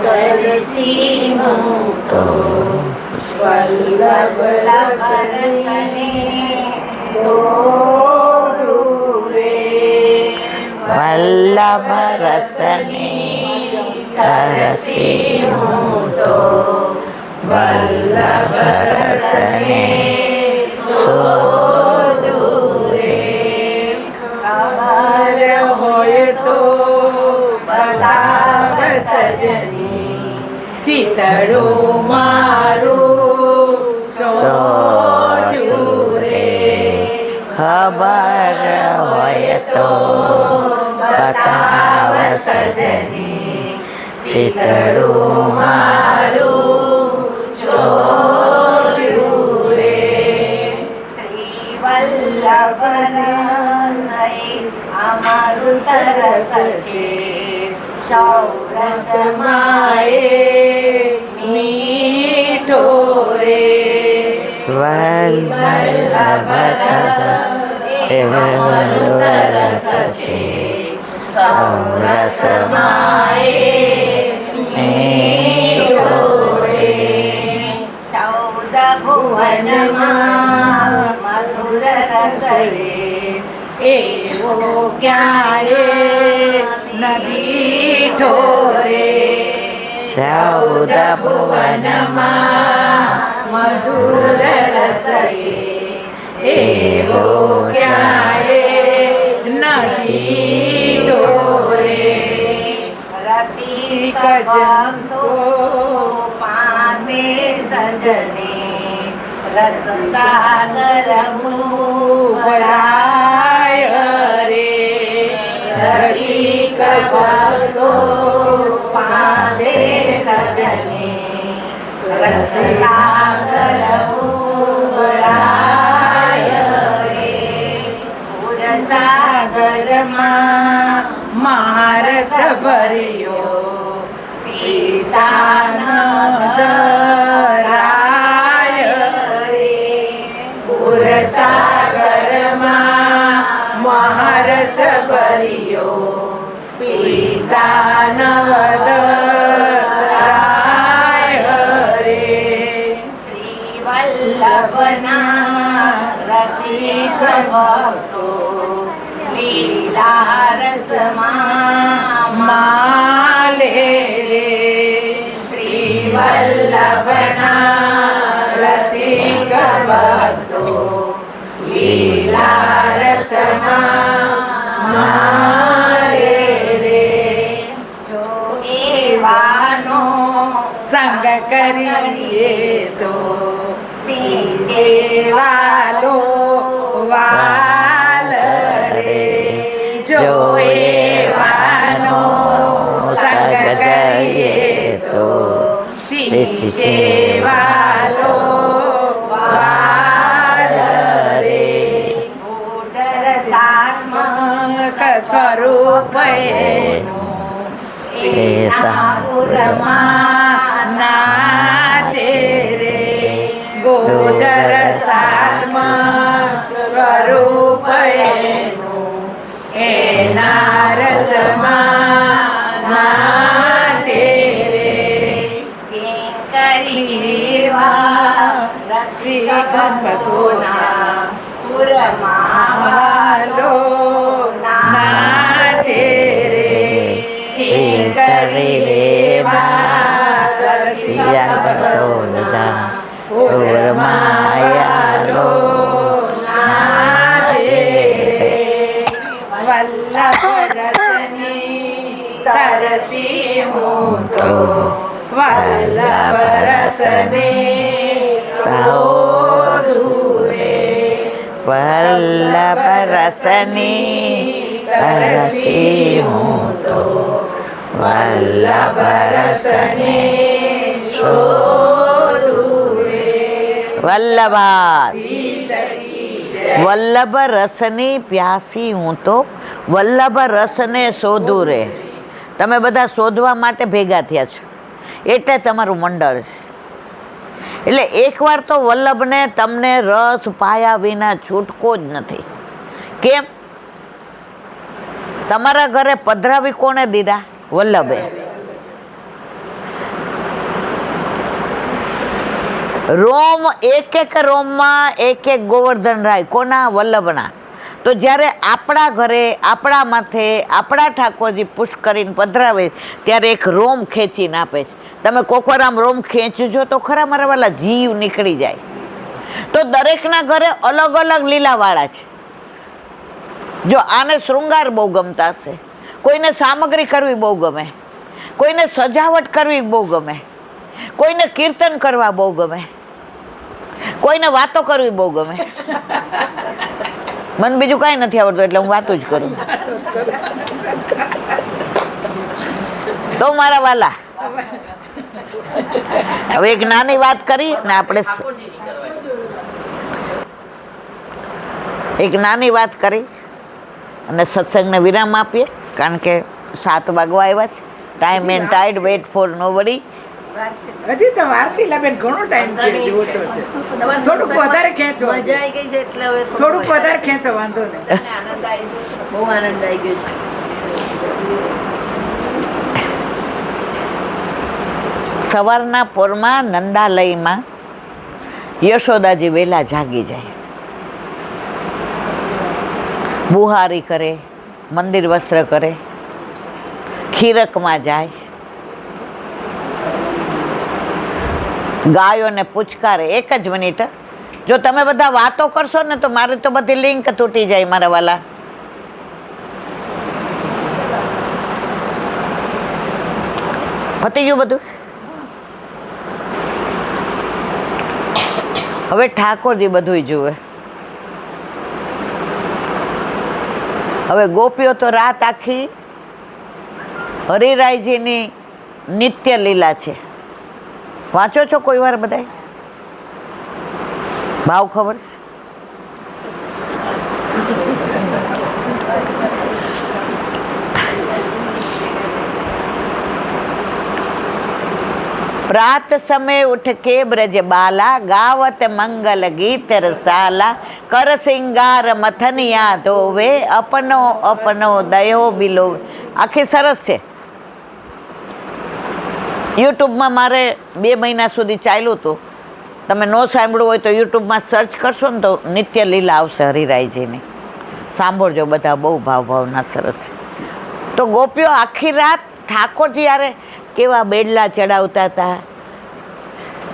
તરસીમો તો વલ્લભ રસને શોધું રે. વલ્લભ રસને તરસીમો તો વલ્લભ રસને શોધું રે. ખબર હોય તો બતાવ સજની, ચિતડું મારું ચોટ્યું રે. ખબર હોય તો બતાવ સજની, ચિતડું મારું ચોર્યું રે. શ્રી વલ્લભ રસઈ અમારું તરસ છે, સૌરસ માએ મીઠો રે. વલ્લભ રસ એ અમારું તરસ છે, સૌરસ માએ મીઠો રે. 14 ભુવનમાં મધુર રસ રે, એવો ક્યાંય નથી ઠોરે. 14 ભુવનમાં મધુર રસ છે, એવો ક્યાંય નથી ઠોરે. રસિક ભક્તો પાસે સજને, રસ સાગર ભરાય રે. રસિક ભક્તો પાસે સજને, રસ સાગર ભરાય રે. પૂર સાગરમાં મહારસ ભર્યો, પીતાનંદ રાય રે. પૂર સાગરમાં મહારસ ભર્યો, પીતાનંદ રાય રે. શ્રી વલ્લભના રસિક ભક્તો લીલા રસમાં માલે રે. શ્રી વલ્લભના રસિક ભક્તો લીલા રસમાં માલે રે. જો એવાનો સંગ કરીએ તો સિંહ જેવાલો વાલ રે. જો એવાનો સંગ કરીએ તો સિંહ જેવાલો વાલ રે. ઉદર સાત્મક સ્વરૂપ એનું, એના પુરમાં નાચે રે. ગોદર સાત્મક સ્વરૂપ એનું, એના રસમાં નાચે રે. કિંકરીવા રસિક ભક્તોના પુરમાં વાલો નાચે રે. કિંકરીવા રસિક ભક્તોના માયાલો નાચે રે. વલ્લભ રસની તરસી હું તો, વલ્લભ રસને શોધું રે. વલ્લભ રસની તરસી હું તો, વલ્લભ રસને શોધું રે. વલ્લભા વલ્લભ રસની પ્યાસી હું તો, વલ્લભ રસને શોધું રે. તમે બધા શોધવા માટે ભેગા થયા છો, એટલે તમારું મંડળ છે. એટલે એકવાર તો વલ્લભને તમને રસ પાયા વિના છૂટકો જ નથી. કેમ? તમારા ઘરે પધરાવી કોણે દીધા? વલ્લભે. રોમ એક રોમમાં એક ગોવર્ધન રાય, કોના? વલ્લભના. તો જ્યારે આપણા ઘરે આપણા માથે આપણા ઠાકોરજી પુશ કરીને પધરાવે ત્યારે એક રોમ ખેંચીને આપે છે. તમે કોકવાર આમ રોમ ખેંચજો તો ખરા મારા વાલા, જીવ નીકળી જાય. તો દરેકના ઘરે અલગ અલગ લીલાવાળા છે. જો આને શૃંગાર બહુ ગમતા હશે, કોઈને સામગ્રી કરવી બહુ ગમે, કોઈને સજાવટ કરવી બહુ ગમે, કોઈને કીર્તન કરવા બહુ ગમે, કોઈને વાતો કરવી બહુ ગમે. મને બીજું કાંઈ નથી આવડતું એટલે હું વાતો જ કરું. તો મારા વાલા, હવે એક નાની વાત કરી ને આપણે એક નાની વાત કરી અને સત્સંગને વિરામ આપીએ, કારણ કે 7 વાગવા આવ્યા છે. Time and tide wait for nobody. હજી તો વાર છે લાબેન, ઘણો ટાઈમ છે, હજી ઓછો છે. થોડુંક વધારે ખેંચો, મજા આવી ગઈ છે એટલે હવે થોડુંક વધારે ખેંચો, વાંધો નહીં. બહુ આનંદ આવી ગયો છે. સવારના પોરમાં નંદાલયમાં યશોદાજી વહેલા જાગી જાય, બુહારી કરે, મંદિર વસ્ત્ર કરે, ખીરકમાં જાય, ગાયોને પૂચકારે. એક જ મિનિટ, જો તમે બધા વાતો કરશો ને તો મારી તો બધી લિંક તૂટી જાય મારા વાલા. પતી ગયું બધું. હવે ઠાકોરજી બધું જુએ. હવે ગોપીઓ તો રાત આખી હરિરાયજીની નિત્ય લીલા છે. વાંચો છો કોઈ વાર બધાય? ભાવ ખબર છે? प्रात समय उठ के ब्रज बाला, गावत मंगल गीत रसाला, कर सिंगार मथनिया धोवे, अपनो अपनो दयो बिलो. આખી સરસ છે. યુટ્યુબમાં મારે 2 મહિના સુધી ચાલ્યું હતું. તમે ન સાંભળ્યું હોય તો યુટ્યુબમાં સર્ચ કરશો ને તો નિત્ય લીલા આવશે હરિરાયજીની. સાંભળજો બધા, બહુ ભાવના સરસ છે. તો ગોપીઓ આખી રાત ઠાકોરજી યારે કેવા બેડલા ચડાવતા હતા,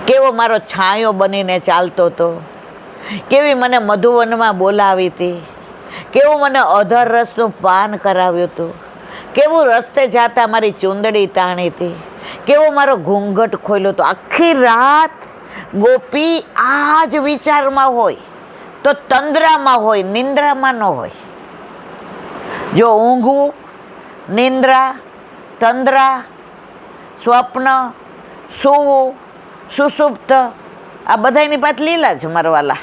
કેવો મારો છાંયો બનીને ચાલતો હતો, કેવી મને મધુવનમાં બોલાવી હતી, કેવું મને અધર રસનું પાન કરાવ્યું હતું, કેવું રસ્તે જાતા મારી ચૂંદડી તાણી હતી, કેવો મારો ઘૂંઘટ ખોલ્યો હતો. આખી રાત ગોપી આ જ વિચારમાં હોય તો તંદ્રામાં હોય, નિંદ્રામાં ન હોય. જો ઊંઘવું, નિંદ્રા, તંદ્રા, સ્વપ્ન, સૂવું, સુસુપ્ત, આ બધાની પાછ લીલા છે મારા વાલા.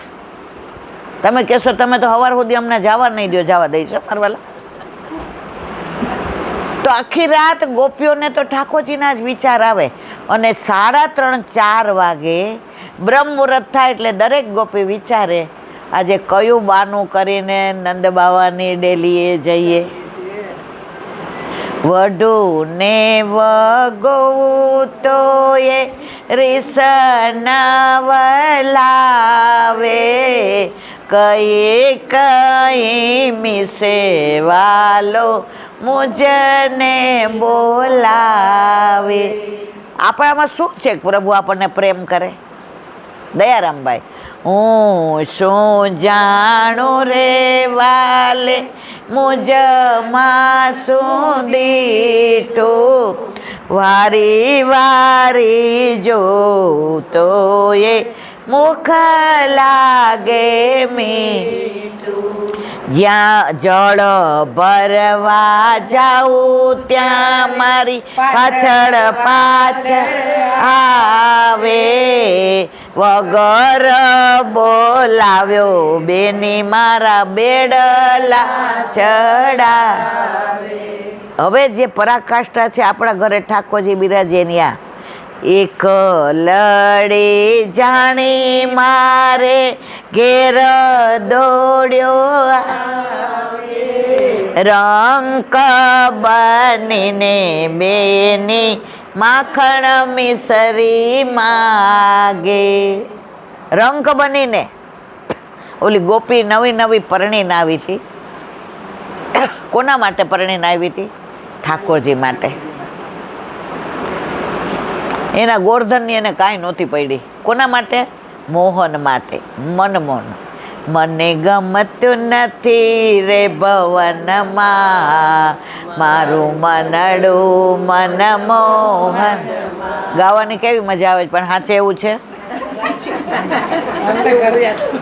તમે કહેશો તમે તો સવાર સુધી અમને જવા નહીં દો, જવા દઈશ મારા વાલા. તો આખી રાત ગોપીઓને તો ઠાકોરજીના જ વિચાર આવે. અને 3:30-4 વાગે બ્રહ્મ મુહૂર્ત થાય એટલે દરેક ગોપી વિચારે આજે કયું બાનું કરીને નંદ બાવાની ડેલીએ જઈએ. વઢુને વગવું તો એ રીસનવલાવે, કઈ કઈ મિસે વાલો મુજને બોલાવે. આપણામાં શું છે કે પ્રભુ આપણને પ્રેમ કરે? દયારામભાઈ, હું શું જાણું રે વાલે, મુજમાં શું દીઠું, વારી વારી જોઉં તો એ મુખ લાગે મીઠું. જ્યાં જળ ભરવા જાઉં ત્યાં મારી પાછળ પાછળ આવે, વગર બોલાવ્યો બેની મારા બેડલા ચડાવે. હવે જે પરાકાષ્ઠા છે આપણા ઘરે ઠાકોરજી બિરાજે ન્યા, એક લડી જાણી મારે ઘેર દોડ્યો, રંક બનીને બેની માખણ મિસરી માગે. રંક બનીને ઓલી ગોપી નવી નવી પરણીને આવી હતી. કોના માટે પરણીને આવી હતી? ઠાકોરજી માટે. એના ગોરધનની એને કાંઈ નહોતી પડી. કોના માટે? મોહન માટે. મનમોહન. મને ગમતું નથી રે ભવનમાં, મારું મનડું મનમોહન. ગાવાની કેવી મજા આવે છે, પણ સાચે એવું છે?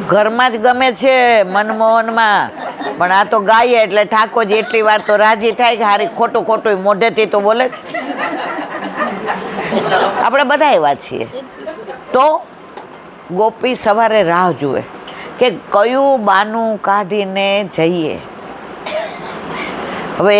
ઘરમાં જ ગમે છે મનમોહનમાં, પણ આ તો ગાઈએ એટલે ઠાકોરજી એટલી વાર તો રાજી થાય કે હારી ખોટું ખોટું મોઢેથી તો બોલે જ. આપણે બધા એવા છીએ. તો ગોપી સવારે રાહ જુએ કે કયું બાનું કાઢીને જઈએ. હવે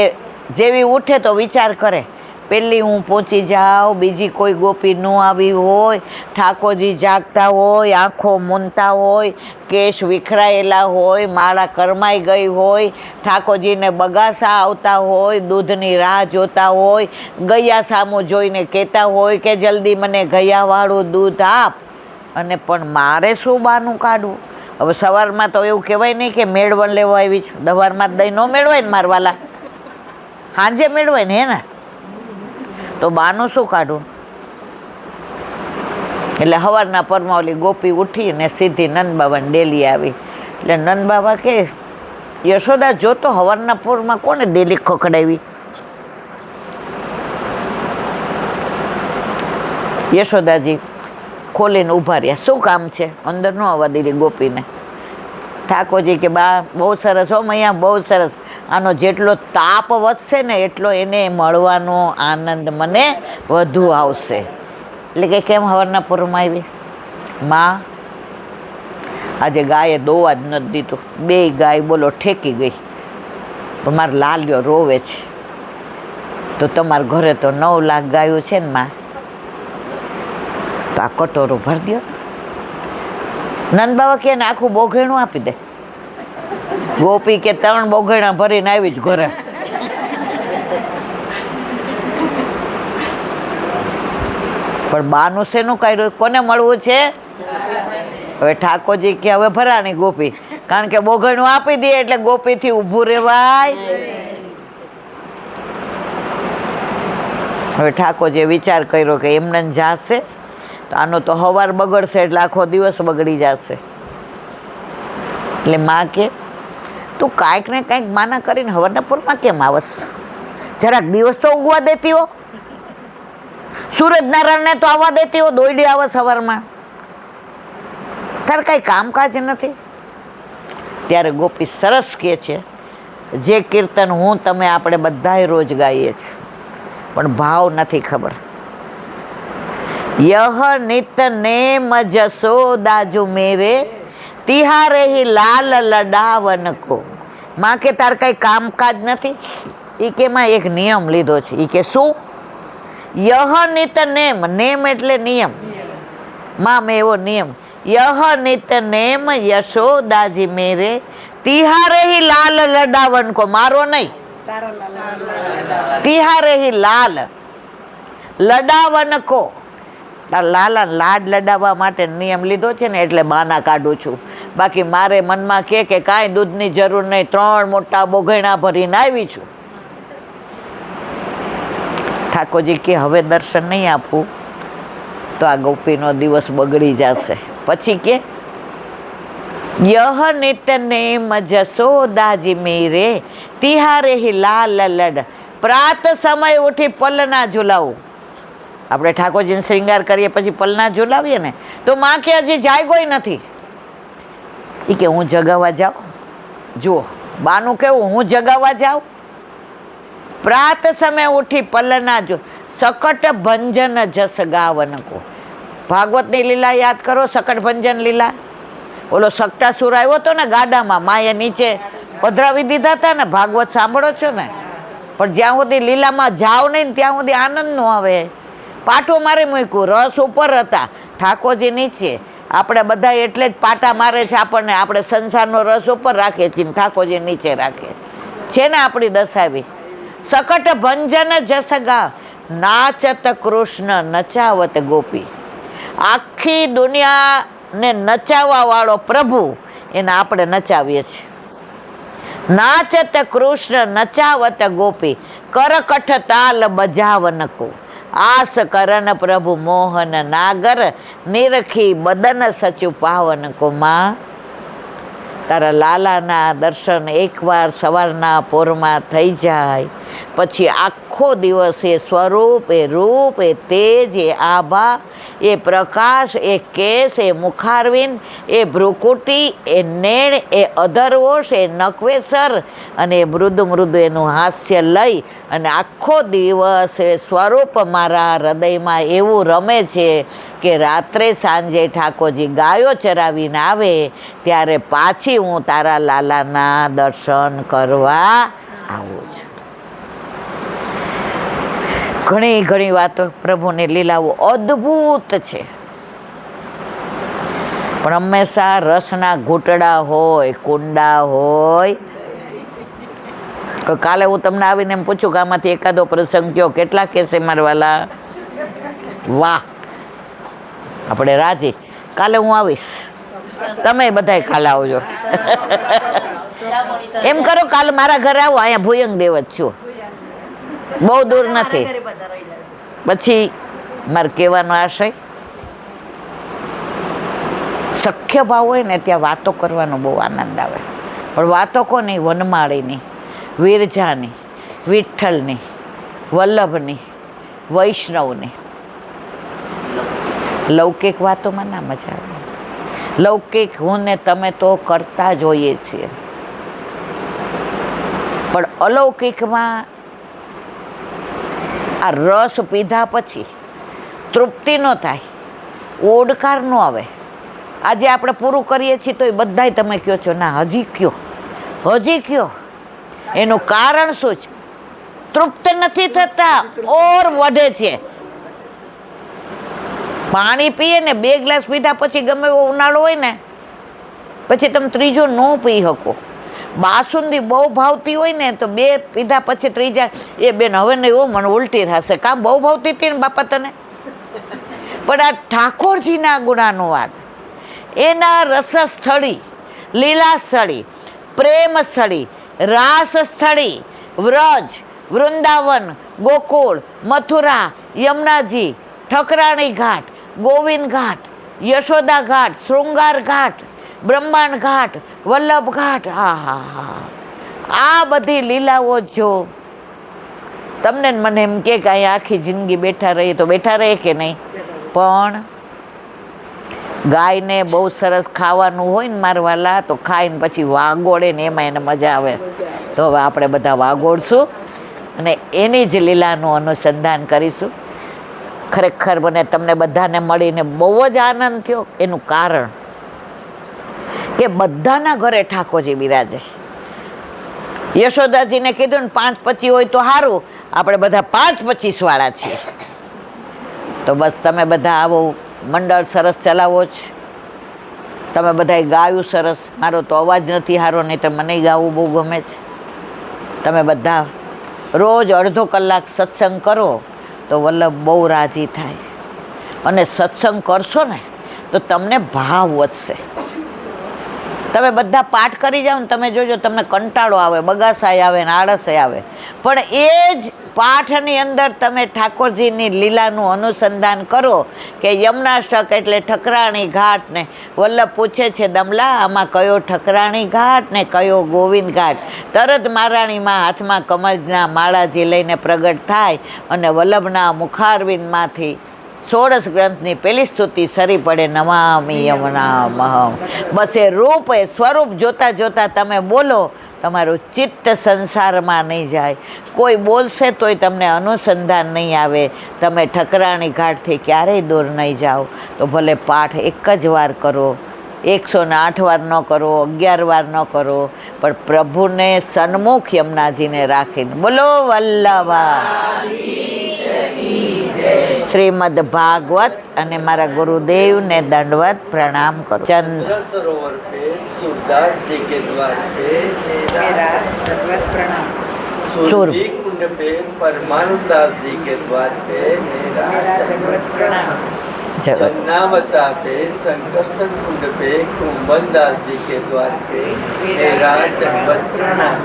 જેવી ઉઠે તો વિચાર કરે, પહેલી હું પહોંચી જાઉં, બીજી કોઈ ગોપી ન આવી હોય, ઠાકોરજી જાગતા હોય, આંખો મૂંદતા હોય, કેશ વિખરાયેલા હોય, માળા કરમાઈ ગઈ હોય, ઠાકોરજીને બગાસા આવતા હોય, દૂધની રાહ જોતા હોય, ગૈયા સામું જોઈને કહેતા હોય કે જલ્દી મને ગૈયાવાળું દૂધ આપ. અને પણ મારે શું બાનું કાઢવું? હવે સવારમાં તો એવું કહેવાય નહીં કે મેળવણ લેવા આવી છું. સવારમાં જ દહીં ન મેળવાય ને મારવાલા, સાંજે મેળવાય ને. હે ને? તો બાનું શું કાઢવું? એટલે સવારના પરમાં ઓલી ગોપી ઉઠીને સીધી નંદબાબાની ડેલી આવી. એટલે નંદબાબા કે યશોદા જોતો સવારના પોરમાં કોને ડેલી ખખડાવી? યશોદાજી ખોલીને ઊભા રહ્યા. શું કામ છે? અંદર ન આવવા દીધી ગોપીને. ઠાકોરજી કે બા બહુ સરસ હો મૈયા, બહુ સરસ. આનો જેટલો તાપ વધશે ને એટલો એને મળવાનો આનંદ મને વધુ આવશે. એટલે કે કેમ સવારના પૂરમાં આવી? માં આજે ગાયે દોવા જ નથી દીધું. બે ગાય બોલો ઠેકી ગઈ. તો મારા લાલ્યો રોવે છે. તો તમારા ઘરે તો 9 લાખ ગાયો છે ને માં, તો આ કટોરો ભરી દો. નંદબાબા કે આખું બોઘેણું આપી દે. ગોપી કે 3 બોઘેણા ભરીને આવી જ ઘરે. પણ બાનું શેનું કાઢ્યું? કોને મળવું છે? હવે ઠાકોરજી કે હવે ભરાની ગોપી, કારણ કે બોઘેણું આપી દે એટલે ગોપીથી ઊભું રહેવાય. હવે ઠાકોરજીએ વિચાર કર્યો કે એમને જાશે તો આનો તો હવાર બગડશે એટલે આખો દિવસ બગડી જશે. એટલે માં કે તું કાંઈક ને કાંઈક માના કરીને હવારના પૂરમાં કેમ આવસ? જરાક દિવસ તો ઉગવા દેતી હો. સૂરજનારાયણને તો આવવા દેતી હો. દોયડી આવે સવારમાં. તારે કાંઈ કામકાજ નથી. ત્યારે ગોપી સરસ કહે છે, જે કીર્તન હું તમે આપણે બધાય રોજ ગાઈએ છીએ, પણ ભાવ નથી ખબર. यह नित नेम जसोदाजू मेरे तिहारे ही लाल लडावन को. માં કે તાર કઈ કામકાજ નથી? એ કે માં એક નિયમ લીધો છે. એ કે શું? યહ નિત નેમ. નેમ એટલે નિયમ. માં મેં એવો નિયમ. યહ નિત નેમ યશોદાજી મેરે तिहारे ही लाल लडावन को. મારો નહીં, तिहारे ही लाल लडावन को. લાલા લાડ લડાવવા માટે નિયમ લીધો છે ને એટલે બાના કાઢું છું. બાકી મારે મનમાં કે કાંઈ દૂધની જરૂર નહીં, 3 મોટા બોઘેણા ભરીને આવી છું. ઠાકોરજી કે હવે દર્શન નહીં આપું તો આ ગોપીનો દિવસ બગડી જશે. પછી કે યહ નિત નેમ જસોદાજી મેરે તિહારે હી લાલ લડ. પ્રાત સમય ઉઠી પલના ઝુલાવું. આપણે ઠાકોરજીને શ્રૃંગાર કરીએ પછી પલના ઝુલાવીએ ને, તો માં કે હજી જાગ્યોય નથી. એ કે હું જગાવવા જાઉં. જુઓ બાનું કેવું, હું જગાવવા જાઉં. પ્રાત સમય ઉઠી પલના જો સકટ ભંજન જસ ગાવન કો. ભાગવતની લીલા યાદ કરો, સકટ ભંજન લીલા. ઓલો સકટાસુર આવ્યો હતો ને ગાડામાં, માએ નીચે પધરાવી દીધા હતા ને. ભાગવત સાંભળો છો ને? પણ જ્યાં સુધી લીલામાં જાઓ નહીં ત્યાં સુધી આનંદ ન આવે. પાટું મારે મૂક્યું, રસ ઉપર હતા, ઠાકોરજી નીચે. આપણે બધા એટલે જ પાટા મારે છે આપણને. આપણે સંસારનો રસ ઉપર રાખીએ છીએ, ઠાકોરજી નીચે રાખે છે ને. આપણી દશાવી સકટ ભંજન જસ ગા. નાચત કૃષ્ણ નચાવત ગોપી. આખી દુનિયાને નચાવવા વાળો પ્રભુ એને આપણે નચાવીએ છીએ. નાચત કૃષ્ણ નચાવત ગોપી કરકઠ તાલ બજાવનકો. આસ કરન પ્રભુ મોહન નાગર નિરખી બદન સચુ પાવનકો. માં તારા લાલાના દર્શન એકવાર સવારના પોરમાં થઈ જાય પછી આખો દિવસ એ સ્વરૂપ, એ રૂપ, એ તેજ, એ આભા, એ પ્રકાશ, એ કેસ, એ મુખારવિંદ, એ ભ્રુકુટી, એ નેણ, એ અધરવોશ, એ નકવેસર અને એ મૃદુ મૃદુ એનું હાસ્ય લઈ અને આખો દિવસ એ સ્વરૂપ મારા હૃદયમાં એવું રમે છે કે રાત્રે સાંજે ઠાકોરજી ગાયો ચરાવીને આવે ત્યારે પાછી હું તારા લાલાના દર્શન કરવા આવું છું. ઘણી ઘણી વાતો પ્રભુની લીલાઓ અદ્ભુત છે, પણ હંમેશા રસના ઘૂંટડા હોય, કુંડા હોય. કાલે હું તમને આવીને એમ પૂછું કે આમાંથી એકાદો પ્રસંગ કયો, કેટલા કેસે મારવાલા? વાહ, આપણે રાજી. કાલે હું આવીશ, તમે બધાય કાલે આવજો. એમ કરો કાલે મારા ઘરે આવો, અહીંયા ભુયંગ દેવ જ છું, બહુ દૂર નથી. પછી મારે કહેવાનો આશય, સખ્ય ભાવ હોય ને ત્યાં વાતો કરવાનો બહુ આનંદ આવે. પણ વાતો કોની? વનમાળીની, વિરજાની, વિઠ્ઠલની, વલ્લભની, વૈષ્ણવની. લૌકિક વાતોમાં ના મજા આવે. લૌકિક હું ને તમે તો કરતા જોઈએ છીએ, પણ અલૌકિકમાં આ રસ પીધા પછી તૃપ્તિ ન થાય, ઓડકાર ન આવે. આજે આપણે પૂરું કરીએ છીએ તો એ બધાય તમે કહો છો ના હજી કયો, હજી કયો. એનું કારણ શું છે? તૃપ્ત નથી થતા, ઓર વધે છે. પાણી પીએ ને 2 ગ્લાસ પીધા પછી ગમે એવો ઉનાળો હોય ને પછી તમે ત્રીજો ન પી શકો. બાસુંદી બહુ ભાવતી હોય ને તો 2 પીધા પછી ત્રીજા, એ બેન હવે નહીં હો મને ઉલટી થશે. કાં બહુ ભાવતી હતી ને બાપા તને? પણ આ ઠાકોરજીના ગુણાનુવાદ, એના રસસ્થળી, લીલાસ્થળી, પ્રેમસ્થળી, રાસસ્થળી, વ્રજ, વૃંદાવન, ગોકુળ, મથુરા, યમુનાજી, ઠકરાણી ઘાટ, ગોવિંદ ઘાટ, યશોદા ઘાટ, શૃંગાર ઘાટ, બ્રહ્માંડ ઘાટ, વલ્લભ ઘાટ. હા હા હા, આ બધી લીલાઓ જો તમને મને એમ કે અહીંયા આખી જિંદગી બેઠા રહીએ તો બેઠા રહે કે નહીં? પણ ગાયને બહુ સરસ ખાવાનું હોય ને મારવાલા તો ખાઈને પછી વાગોળે ને એમાં એને મજા આવે. તો હવે આપણે બધા વાગોળશું અને એની જ લીલાનું અનુસંધાન કરીશું. ખરેખર મને તમને બધાને મળીને બહુ જ આનંદ થયો. એનું કારણ કે બધાના ઘરે ઠાકોરજી બિરાજે. યશોદાજીને કીધું ને 5-25 હોય તો સારું, આપણે બધા 5-25 વાળા છીએ. તો બસ તમે બધા આવો, મંડળ સરસ ચલાવો જ. તમે બધાએ ગાયું સરસ. મારો તો અવાજ નથી સારો, નહીં તો મને ગાવું બહુ ગમે છે. તમે બધા રોજ અડધો કલાક સત્સંગ કરો તો વલ્લભ બહુ રાજી થાય. અને સત્સંગ કરશો ને તો તમને ભાવ વધશે. તમે બધા પાઠ કરી જાઓ ને તમે જોજો તમને કંટાળો આવે, બગાસાય આવે ને આળસાય આવે. પણ એ જ પાઠની અંદર તમે ઠાકોરજીની લીલાનું અનુસંધાન કરો કે યમુનાષ્ટક એટલે ઠકરાણી ઘાટ ને વલ્લભ પૂછે છે દમલા આમાં કયો ઠકરાણી ઘાટ ને કયો ગોવિંદ ઘાટ? તરત મહારાણીમાં હાથમાં કમળના માળાજી લઈને પ્રગટ થાય અને વલ્લભના મુખારવિંદમાંથી 16 ગ્રંથની પેલી સ્તુતિ સરી પડે, નમામિ યમુના મહમ. બસ એ રૂપ, એ સ્વરૂપ જોતા જોતા તમે બોલો, તમારું ચિત્ત સંસારમાં નહીં જાય. કોઈ બોલશે તોય તમને અનુસંધાન નહીં આવે. તમે ઠકરાણી ઘાટથી ક્યારેય દૂર નહીં જાઓ. તો ભલે પાઠ એક જ વાર કરો, 108 વાર ન કરો, 11 વાર ન કરો, પણ પ્રભુને સન્મુખ યમુનાજીને રાખીને બોલો વલ્લભા શ્રીમદ ભાગવત. અને મારા ગુરુદેવને દંડવત પ્રણામ કરો. ચંદ્ર सरोवर पे सूरदास जी के द्वार पे मेरा दंडवत प्रणाम. सूर्य कुंड कुंड पे परमानंद दास जी के द्वार पे मेरा दंडवत प्रणाम। जन्नावता पे संकर्षण कुंड पे कुंभन दास जी के द्वार पे मेरा दंडवत प्रणाम।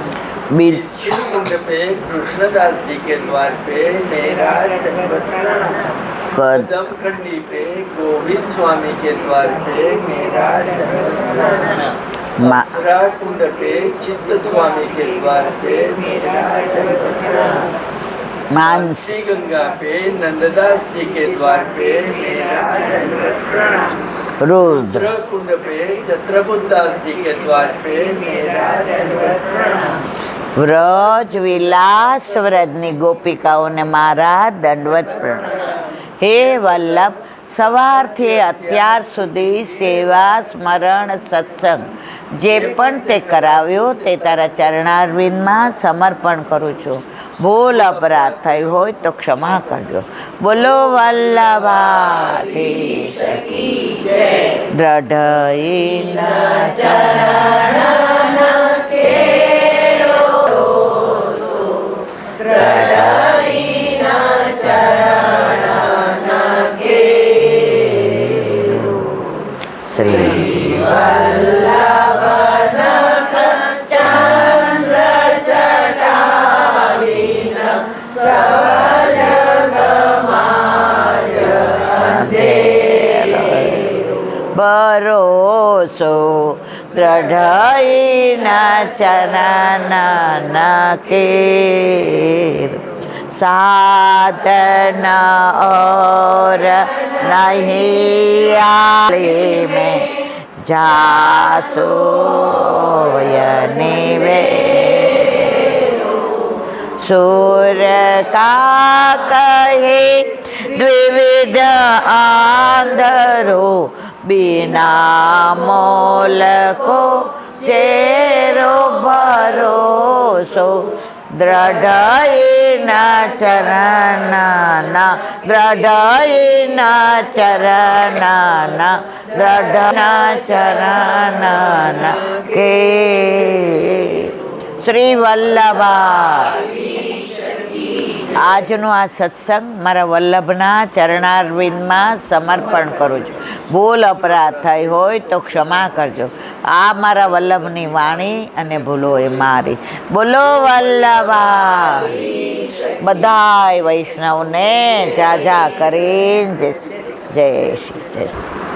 बिच्छू कुंड पे कृष्णदास जी के द्वार पे मेरा दंडवत प्रणाम। कदम खंडी पे गोविंद स्वामी के द्वार पे मेरा दंडवत प्रणाम। अप्सरा कुंड पे चित्त स्वामी के द्वार पे मेरा दंडवत प्रणाम। मानसी गंगा पे नंददास जी के द्वार पे मेरा दंडवत प्रणाम। रुद्र कुंड पे छत्रपुत्र दास जी के द्वार पे मेरा दंडवत प्रणाम। વ્રજ વિલાસ વ્રજની ગોપિકાઓને મારા દંડવત પ્રણામ। હે વલ્લભ, સવારથી અત્યાર સુધી સેવા સ્મરણ સત્સંગ જે પણ તે કરાવ્યો તે તારા ચરણારવિંદમાં સમર્પણ કરું છું। ભૂલ અપરાધ થઈ હોય તો ક્ષમા કરજો। બોલો વલ્લભાધીશ કી જય। દ્રઢઈના ચરણના શ્રી વલ્લભનાથ ચંદ્ર ચટાવીન સવજગમાય અંધેરો ભરોસો દ્રઢઈના ચરણના કેર। साधन और नहीं आले में जासोय निवे। सुर का कहे द्विविध आंधरो बिना मोल को चेरो भरोसो। દ્રઢઈના ચરણના દ્રઢઈના ચરણના દ્રઢના ચરણના કે શ્રી વલ્લભા। આજનો આ સત્સંગ મારા વલ્લભના ચરણારવિંદમાં સમર્પણ કરું છું। ભૂલ અપરાધ થઈ હોય તો ક્ષમા કરજો। આ મારા વલ્લભની વાણી અને ભૂલો એ મારી। બોલો વલ્લભા। બધાય વૈષ્ણવને જાજા કરીને જય શ્રી જય શ્રી।